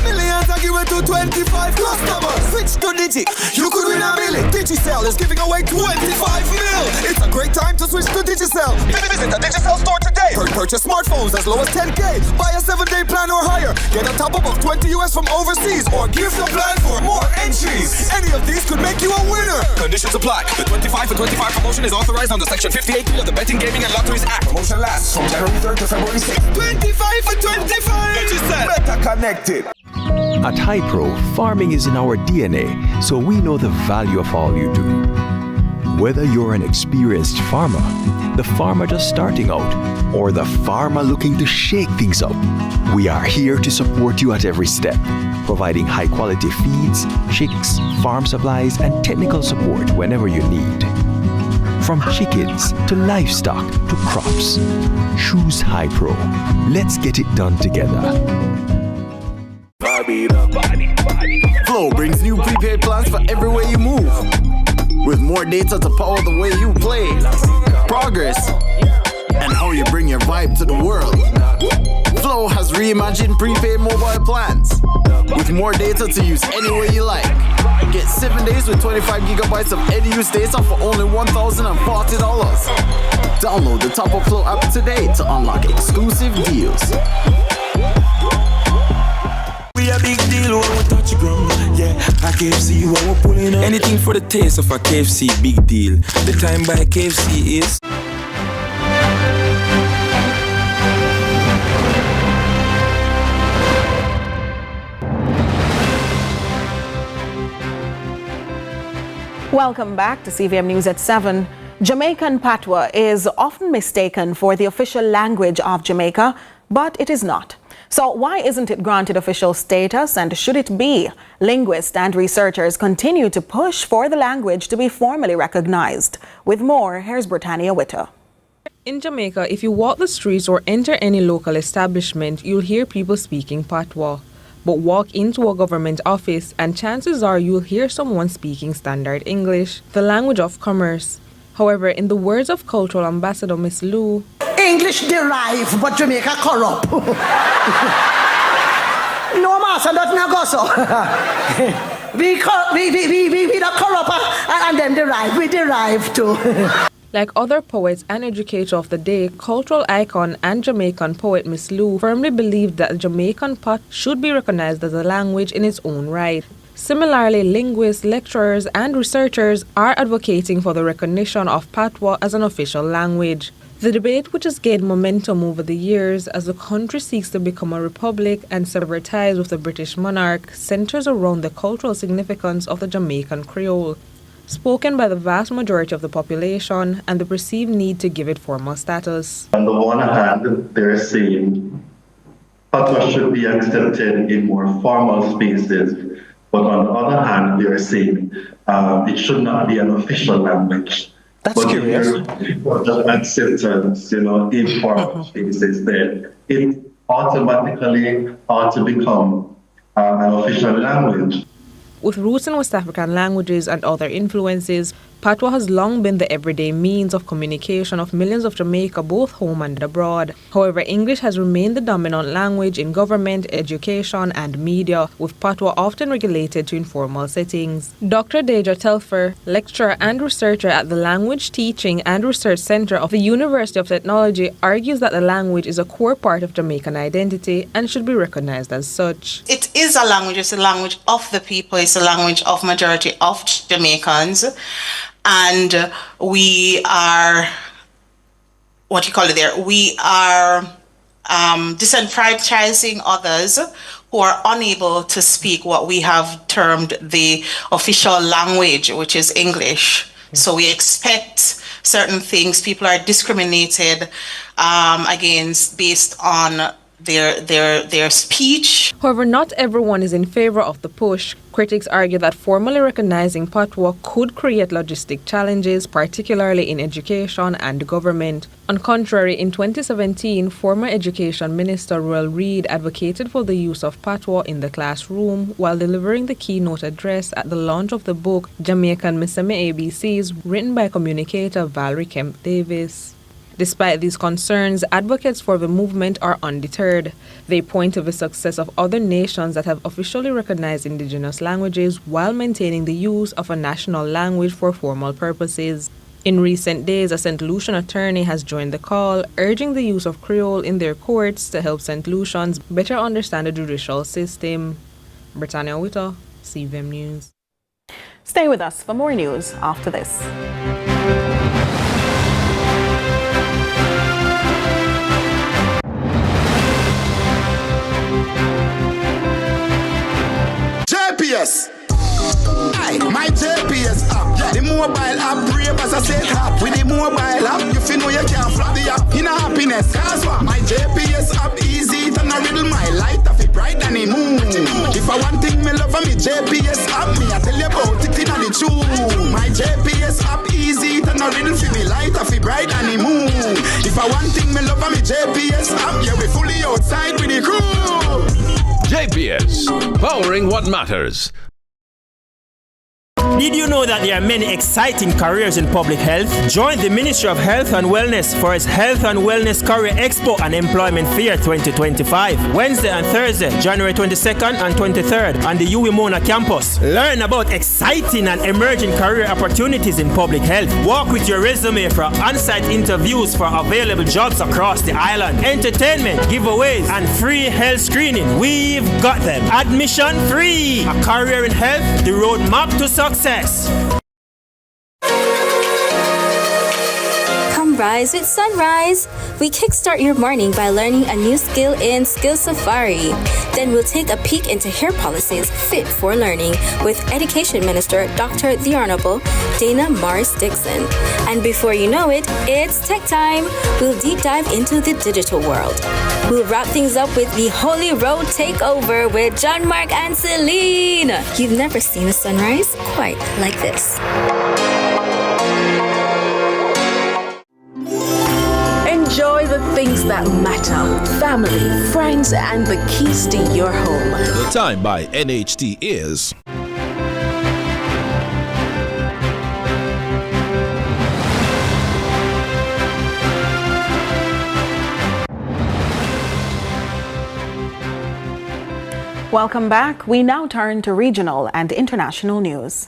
Millions I give it to 25 customers. Switch to Digi, you could win $1 million. Digicel is giving away 25 mil. It's a great time to switch to Digicel. Visit the Digicel store today. Purchase smartphones as low as 10K. Buy a 7-day plan or higher. Get a top-up of 20 US from overseas, or give the plan for more entries. Any of these could make you a winner. Conditions apply. The 25 for 25 promotion is authorized under Section 58 of the Betting, Gaming and Lotteries Act. Promotion lasts from January 3rd to February 6th. 25 for 25. Digicel. Better connected. At Hypro, farming is in our DNA, so we know the value of all you do. Whether you're an experienced farmer, the farmer just starting out, or the farmer looking to shake things up, we are here to support you at every step, providing high-quality feeds, chicks, farm supplies, and technical support whenever you need. From chickens to livestock to crops, choose Hypro. Let's get it done together. Flow brings new prepaid plans for everywhere you move. With more data to power the way you play, progress, and how you bring your vibe to the world. Flow has reimagined prepaid mobile plans with more data to use anywhere you like. Get 7 days with 25 gigabytes of any-use data for only $1,040. Download the Top Up Flow app today to unlock exclusive deals. We a big deal when we touch the ground. Yeah, a KFC when we're pulling up. Anything for the taste of a KFC, big deal. The time by KFC is. Welcome back to CVM News at 7. Jamaican patois is often mistaken for the official language of Jamaica, but it is not. So why isn't it granted official status, and should it be? Linguists and researchers continue to push for the language to be formally recognized. With more, here's Britannia Witter. In Jamaica, if you walk the streets or enter any local establishment, you'll hear people speaking patois. But walk into a government office and chances are you'll hear someone speaking standard English, the language of commerce. However, in the words of Cultural Ambassador Miss Lou, English derive, but Jamaica corrupt. No, master, that's not go so. we the corrupt and them derive. We derive too. Like other poets and educators of the day, cultural icon and Jamaican poet Miss Lou firmly believed that Jamaican pot should be recognized as a language in its own right. Similarly, linguists, lecturers, and researchers are advocating for the recognition of patois as an official language. The debate, which has gained momentum over the years as the country seeks to become a republic and sever ties with the British monarch, centers around the cultural significance of the Jamaican Creole, spoken by the vast majority of the population, and the perceived need to give it formal status. On the one hand, they're saying patois should be accepted in more formal spaces, but on the other hand, they're saying it should not be an official language. That's but curious. Just acceptance, in formal spaces, then it automatically ought to become an official language. With roots in West African languages and other influences, patois has long been the everyday means of communication of millions of Jamaica, both home and abroad. However, English has remained the dominant language in government, education, and media, with patois often regulated to informal settings. Dr. Deja Telfer, lecturer and researcher at the Language Teaching and Research Center of the University of Technology, argues that the language is a core part of Jamaican identity and should be recognized as such. It is a language, it's a language of the people, it's a language of majority of Jamaicans. And we are, we are disenfranchising others who are unable to speak what we have termed the official language, which is English. So we expect certain things. People are discriminated against based on their speech. However, not everyone is in favor of the push. Critics argue that formally recognizing patois could create logistic challenges, particularly in education and government. On contrary, in 2017, former Education Minister Royal Reid advocated for the use of patois in the classroom while delivering the keynote address at the launch of the book Jamaican Miseme ABCs, written by communicator Valerie Kemp Davis. Despite these concerns, advocates for the movement are undeterred. They point to the success of other nations that have officially recognized indigenous languages while maintaining the use of a national language for formal purposes. In recent days, a St. Lucian attorney has joined the call, urging the use of Creole in their courts to help St. Lucians better understand the judicial system. Britannia Witter, CVM News. Stay with us for more news after this. JPS. Aye, my JPS app. Yeah. The mobile app brave as I said app. With the mobile app, you feel know you can't flop the app. In a happiness, cause what? My JPS app easy to not riddle my light of it bright than the moon. If I want thing me love me JPS app, me I tell you about it in the tune. My JPS app easy to not riddle for me light of it bright than the moon. If I want thing me love me JPS app, yeah we fully outside with the crew. JPS, powering what matters. Did you know that there are many exciting careers in public health? Join the Ministry of Health and Wellness for its Health and Wellness Career Expo and Employment Fair 2025, Wednesday and Thursday, January 22nd and 23rd on the UWI Mona campus. Learn about exciting and emerging career opportunities in public health. Walk with your resume for on-site interviews for available jobs across the island. Entertainment, giveaways, and free health screening. We've got them. Admission free. A career in health, the roadmap to success. Come rise with sunrise. We kickstart your morning by learning a new skill in Skill Safari. Then we'll take a peek into hair policies fit for learning with Education Minister Dr. The Honorable Dana Morris-Dixon. And before you know it, it's tech time. We'll deep dive into the digital world. We'll wrap things up with the Holy Road Takeover with John Mark and Celine. You've never seen a sunrise quite like this. Enjoy the things that matter. Family, friends, and the keys to your home. The time by NHT is... Welcome back. We now turn to regional and international news.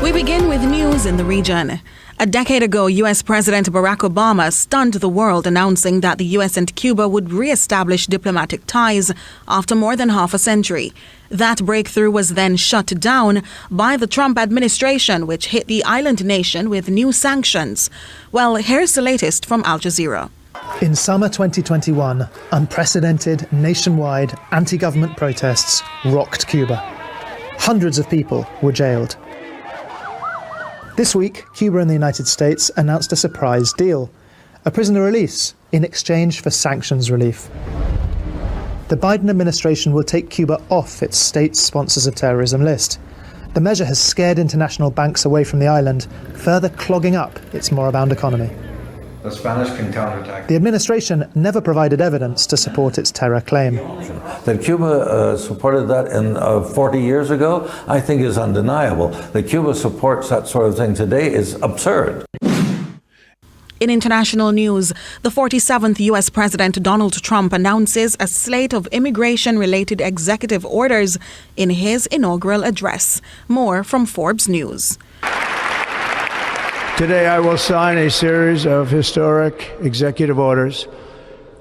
We begin with news in the region. A decade ago, U.S. President Barack Obama stunned the world, announcing that the U.S. and Cuba would re-establish diplomatic ties after more than half a century. That breakthrough was then shut down by the Trump administration, which hit the island nation with new sanctions. Well, here's the latest from Al Jazeera. In summer 2021, unprecedented nationwide anti-government protests rocked Cuba. Hundreds of people were jailed. This week, Cuba and the United States announced a surprise deal, a prisoner release in exchange for sanctions relief. The Biden administration will take Cuba off its state sponsors of terrorism list. The measure has scared international banks away from the island, further clogging up its moribund economy. The Spanish can counterattack. The administration never provided evidence to support its terror claim. That Cuba supported that 40 years ago, I think is undeniable. That Cuba supports that sort of thing today is absurd. In international news, the 47th U.S. President Donald Trump announces a slate of immigration-related executive orders in his inaugural address. More from Forbes News. Today, I will sign a series of historic executive orders.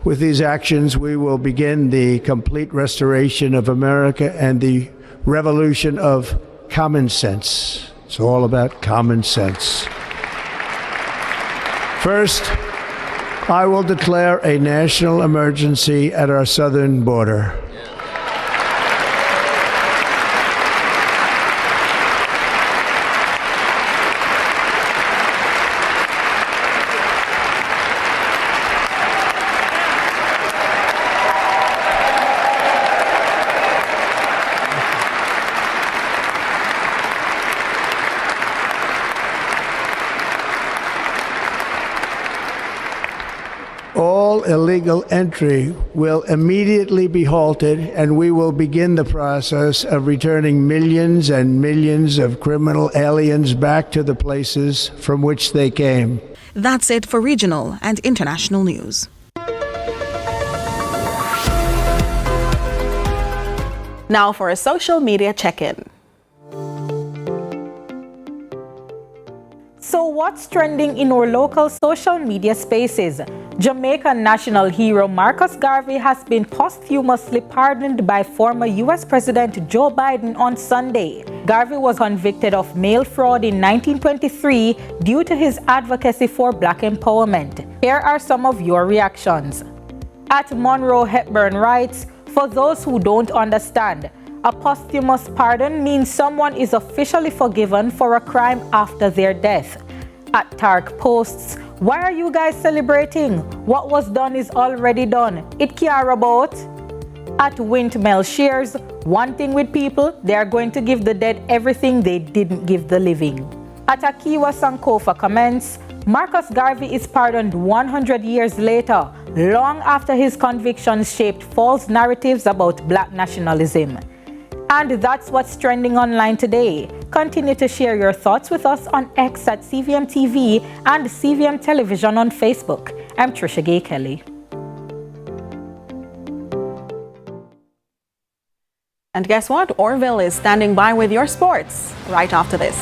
With these actions, we will begin the complete restoration of America and the revolution of common sense. It's all about common sense. First, I will declare a national emergency at our southern border. Illegal entry will immediately be halted, and we will begin the process of returning millions and millions of criminal aliens back to the places from which they came. That's it for regional and international news. Now for a social media check-in. So what's trending in our local social media spaces? Jamaican national hero Marcus Garvey has been posthumously pardoned by former U.S. President Joe Biden on Sunday. Garvey was convicted of mail fraud in 1923 due to his advocacy for black empowerment. Here are some of your reactions. At Monroe Hepburn writes, "For those who don't understand, a posthumous pardon means someone is officially forgiven for a crime after their death." At Tark posts, "Why are you guys celebrating? What was done is already done. It care about." At Wintmel shares, "One thing with people, they are going to give the dead everything they didn't give the living." At Akiwa Sankofa comments, "Marcus Garvey is pardoned 100 years later. long after his convictions shaped false narratives about black nationalism. And that's what's trending online today. Continue to share your thoughts with us on X at CVM TV and CVM Television on Facebook. I'm Trisha Gay Kelly. And guess what? Orville is standing by with your sports right after this.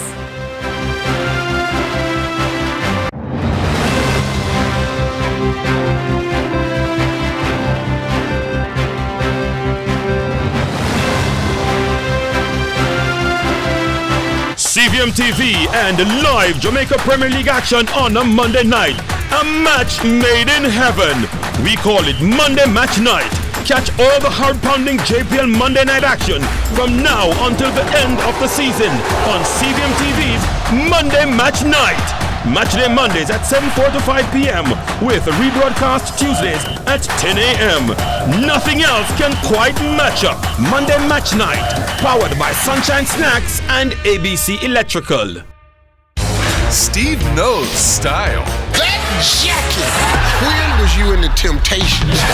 CVM TV and live Jamaica Premier League action on a Monday night. A match made in heaven. We call it Monday Match Night. Catch all the heart-pounding JPL Monday night action from now until the end of the season on CVM TV's Monday Match Night. Matchday Mondays at 7:45 p.m. with a rebroadcast Tuesdays at 10 a.m. Nothing else can quite match up. Monday Match Night, powered by Sunshine Snacks and ABC Electrical. Steve knows style. That jacket! When was you in the Temptations?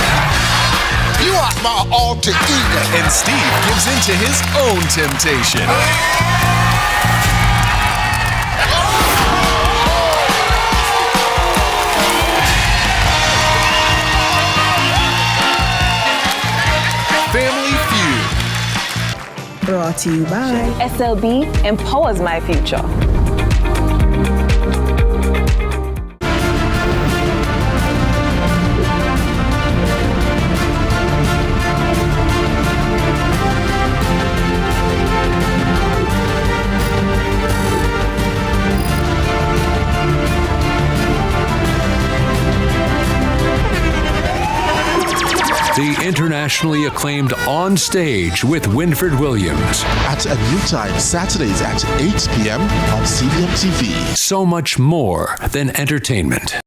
You are my alter ego. And Steve gives in to his own temptation. Family Feud. Brought to you by SLB empowers my future. The internationally acclaimed On Stage with Winford Williams. At a new time, Saturdays at 8 p.m. on CVM TV. So much more than entertainment.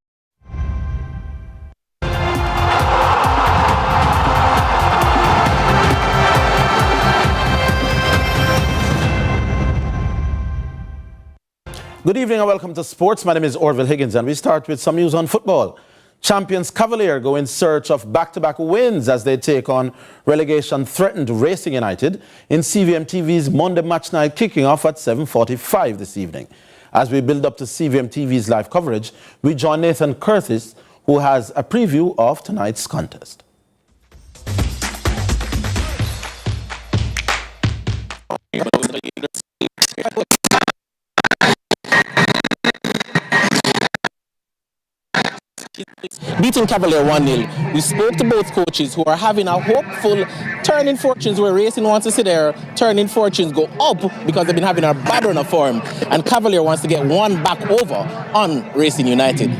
Good evening and welcome to Sports. My name is Orville Higgins and we start with some news on football. Champions Cavalier go in search of back-to-back wins as they take on relegation-threatened Racing United in CVM TV's Monday Match Night, kicking off at 7:45 this evening. As we build up to CVM TV's live coverage, we join Nathan Curtis, who has a preview of tonight's contest. Beating Cavalier 1-0. We spoke to both coaches who are having a hopeful turn in fortunes where Racing wants to see their turn in fortunes go up because they've been having a bad run of form, and Cavalier wants to get one back over on Racing United.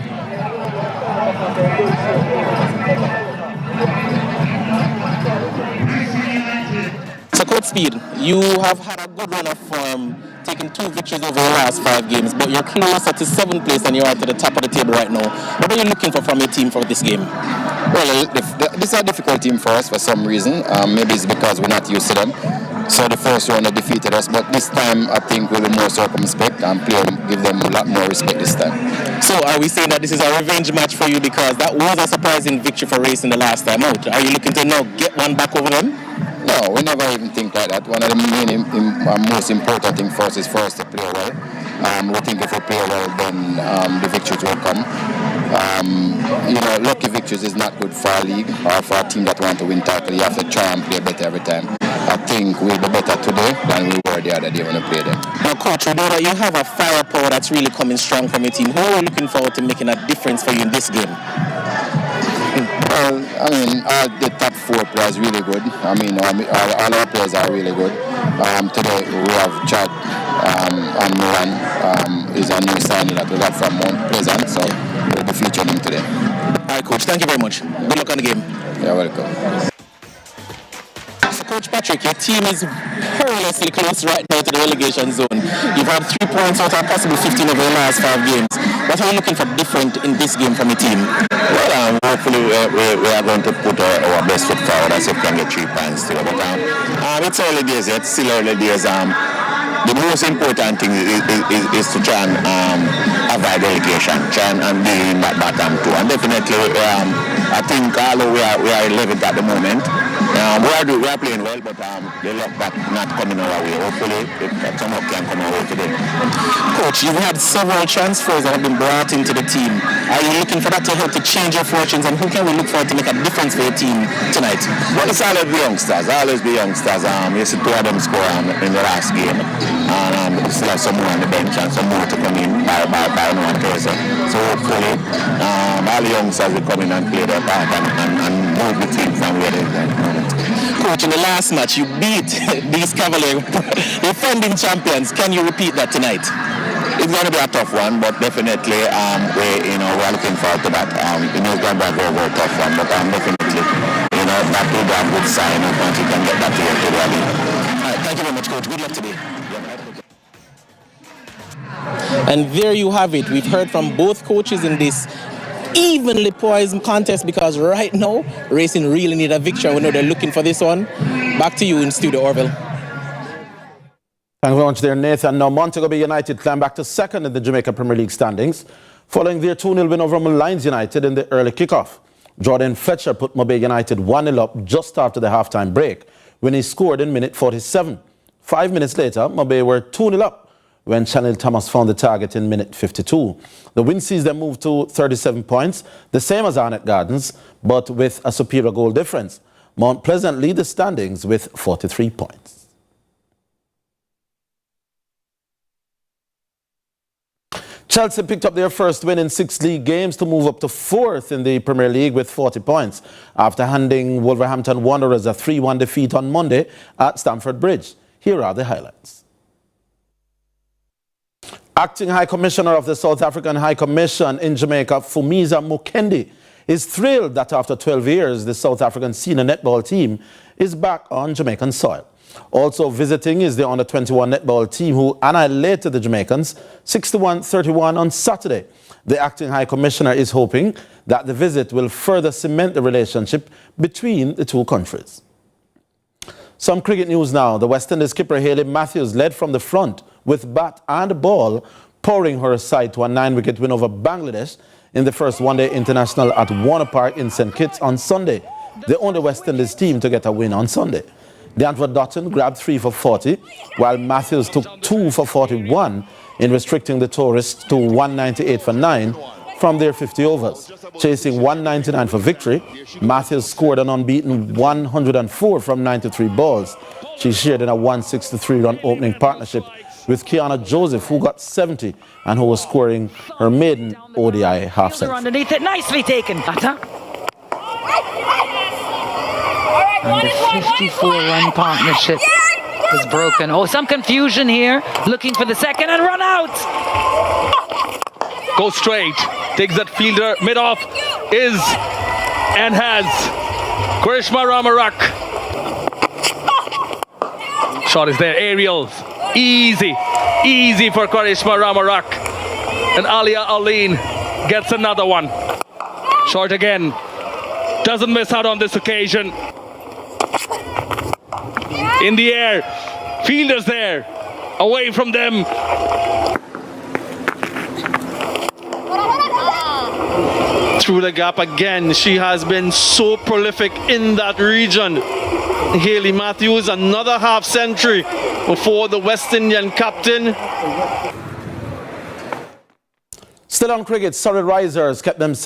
So Coach Speed, you have had a good run of form, taking 2 victories over the last 5 games, but you're closer to 7th place than you are to the top of the table right now. What are you looking for from your team for this game? Well, this is a difficult team for us for some reason. Maybe it's because we're not used to them. So the first round they defeated us, but this time I think we'll be more circumspect and give them a lot more respect this time. So are we saying that this is a revenge match for you because that was a surprising victory for Racing the last time out? Are you looking to now get one back over them? No, we never even think like that. One of the most important things for us is for us to play well. We think if we play well, then the victories will come. Lucky victories is not good for a league or for a team that want to win title. You have to try and play better every time. I think we'll be better today than we were the other day when we played them. Now, Coach, we know that you have a firepower that's really coming strong from your team. Who are you looking forward to making a difference for you in this game? Well, the top 4 players really good. All our players are really good. Today we have Chad and Moran is a new signing that we got from Mount Pleasant, so we'll be featuring him today. All right, Coach, thank you very much. Good luck on the game. You're welcome. So, Coach Patrick, your team is perilously close right now to the relegation zone. You've had 3 points out of possible 15 over the last 5 games. What are you looking for different in this game from your team? Well, hopefully we are going to put our best foot forward and see if we can get 3 points today. But it's early days yet, still early days. the most important thing is to try and avoid relegation, try and be in that bottom two. And definitely, I think although we are 11th at the moment, we are playing well, but the luck back not coming our way. Hopefully, some of can come our way today. Coach, you've had several transfers that have been brought into the team. Are you looking for that to help to change your fortunes, and who can we look for to make a difference for your team tonight? Well, it's always be youngsters. You see two of them score in the last game, and we still have some more on the bench and some more to come in by no one Thursday. So hopefully, all the youngsters will come in and play their part and move the team from where they are. Coach, in the last match, you beat these Cavaliers, defending champions. Can you repeat that tonight? It's going to be a tough one, but definitely we're looking forward to that. It's going to be a very, very tough one, but definitely, that will be a good sign once you can get that to the league. All right, thank you very much, Coach. Good luck today. And there you have it. We've heard from both coaches in this evenly poised contest, because right now Racing really need a victory. We know they're looking for this one. Back to you in studio, Orville. Thank you very much there, Nathan. Now Montego Bay United climb back to second in the Jamaica Premier League standings following their 2-0 win over Lions United in the early kickoff. Jordan Fletcher put Mobay United 1-0 up just after the halftime break when he scored in minute 47. 5 minutes later, Mobay were 2-0 up when Chanel Thomas found the target in minute 52. The win sees them move to 37 points, the same as Arnett Gardens, but with a superior goal difference. Mount Pleasant lead the standings with 43 points. Chelsea picked up their first win in 6 league games to move up to 4th in the Premier League with 40 points after handing Wolverhampton Wanderers a 3-1 defeat on Monday at Stamford Bridge. Here are the highlights. Acting High Commissioner of the South African High Commission in Jamaica, Fumiza Mukendi, is thrilled that after 12 years, the South African senior netball team is back on Jamaican soil. Also visiting is the under-21 netball team, who annihilated the Jamaicans 61-31 on Saturday. The Acting High Commissioner is hoping that the visit will further cement the relationship between the two countries. Some cricket news now. The West Indies skipper Hayley Matthews led from the front with bat and ball, powering her side to a 9-wicket win over Bangladesh in the first one-day international at Warner Park in St. Kitts on Sunday, the only West Indies team to get a win on Sunday. Deandra Dutton grabbed 3 for 40, while Matthews took 2 for 41 in restricting the tourists to 198 for 9 from their 50 overs. Chasing 199 for victory, Matthews scored an unbeaten 104 from 93 balls. She shared in a 163-run opening partnership with Kiana Joseph, who got 70 and who was scoring her maiden ODI half-century. Underneath it, nicely taken. And the 54-run partnership is broken. Oh, some confusion here. Looking for the second and run out. Goes straight. Takes that fielder mid-off. And has Karishma Ramarak. Shot is there. Aerials. Easy for Karishma Ramarak. And Alia Aline gets another one. Short again. Doesn't miss out on this occasion. In the air. Fielders there. Away from them. Through the gap again. She has been so prolific in that region. Hayley Matthews, another half-century before the West Indian captain. Still on cricket, Surrey Risers kept themselves